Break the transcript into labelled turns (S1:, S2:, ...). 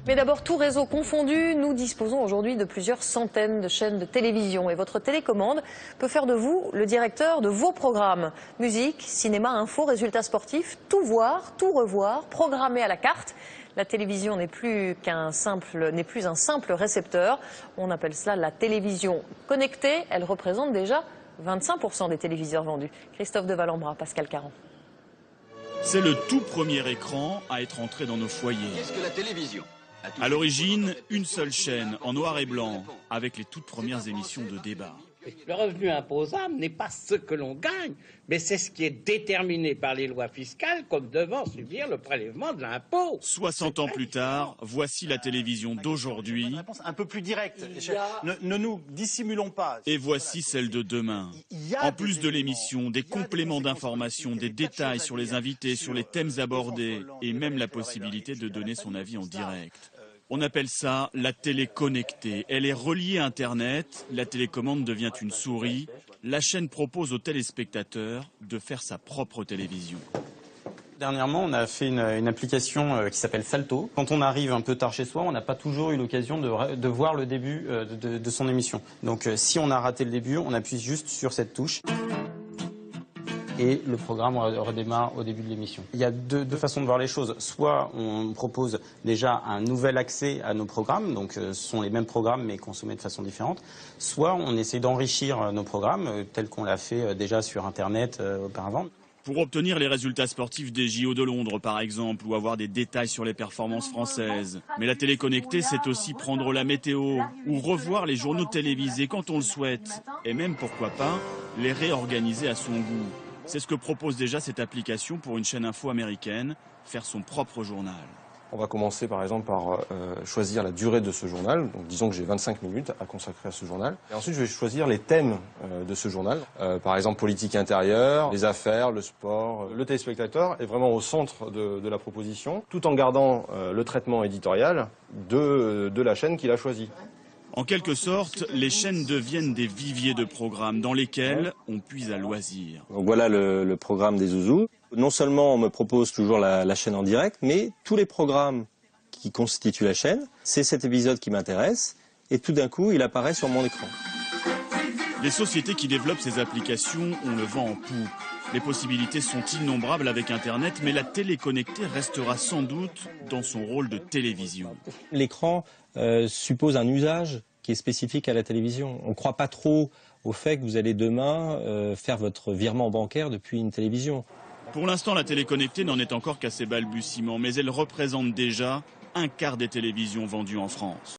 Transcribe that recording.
S1: Mais d'abord, tout réseau confondu, nous disposons aujourd'hui de plusieurs centaines de chaînes de télévision. Et votre télécommande peut faire de vous le directeur de vos programmes. Musique, cinéma, info, résultats sportifs, tout voir, tout revoir, programmé à la carte. La télévision n'est plus un simple récepteur. On appelle cela la télévision connectée. Elle représente déjà 25% des téléviseurs vendus. Christophe de Valambra, Pascal Caron.
S2: C'est le tout premier écran à être entré dans nos foyers.
S3: Qu'est-ce que la télévision ?
S2: À l'origine, une seule chaîne, en noir et blanc, avec les toutes premières émissions de débat.
S4: Le revenu imposable n'est pas ce que l'on gagne, mais c'est ce qui est déterminé par les lois fiscales comme devant subir le prélèvement de l'impôt.
S2: 60 ans plus tard, voici la télévision d'aujourd'hui.
S5: Une réponse un peu plus directe. Ne nous dissimulons pas.
S2: Et voici celle de demain. En plus de l'émission, des compléments d'information, des détails sur les invités, sur les thèmes abordés et même la possibilité de donner son avis en direct. On appelle ça la télé connectée. Elle est reliée à Internet, la télécommande devient une souris. La chaîne propose aux téléspectateurs de faire sa propre télévision.
S6: Dernièrement, on a fait une application qui s'appelle Salto. Quand on arrive un peu tard chez soi, on n'a pas toujours eu l'occasion de voir le début de son émission. Donc si on a raté le début, on appuie juste sur cette touche. Et le programme redémarre au début de l'émission. Il y a deux façons de voir les choses. Soit on propose déjà un nouvel accès à nos programmes, donc ce sont les mêmes programmes mais consommés de façon différente. Soit on essaie d'enrichir nos programmes, tels qu'on l'a fait déjà sur Internet auparavant.
S2: Pour obtenir les résultats sportifs des JO de Londres, par exemple, ou avoir des détails sur les performances françaises. Mais la télé connectée, c'est aussi prendre la météo, ou revoir les journaux télévisés quand on le souhaite. Et même, pourquoi pas, les réorganiser à son goût. C'est ce que propose déjà cette application pour une chaîne info américaine, faire son propre journal.
S7: On va commencer par exemple par choisir la durée de ce journal. Donc disons que j'ai 25 minutes à consacrer à ce journal. Et ensuite je vais choisir les thèmes de ce journal. Par exemple politique intérieure, les affaires, le sport. Le téléspectateur est vraiment au centre de la proposition, tout en gardant le traitement éditorial de la chaîne qu'il a choisie.
S2: En quelque sorte, les chaînes deviennent des viviers de programmes dans lesquels on puise à loisir.
S8: Donc voilà le programme des Zouzous. Non seulement on me propose toujours la chaîne en direct, mais tous les programmes qui constituent la chaîne, c'est cet épisode qui m'intéresse, et tout d'un coup, il apparaît sur mon écran.
S2: Les sociétés qui développent ces applications ont le vent en poupe. Les possibilités sont innombrables avec Internet, mais la télé connectée restera sans doute dans son rôle de télévision.
S8: L'écran suppose un usage qui est spécifique à la télévision. On ne croit pas trop au fait que vous allez demain faire votre virement bancaire depuis une télévision.
S2: Pour l'instant, la télé connectée n'en est encore qu'à ses balbutiements, mais elle représente déjà un quart des télévisions vendues en France.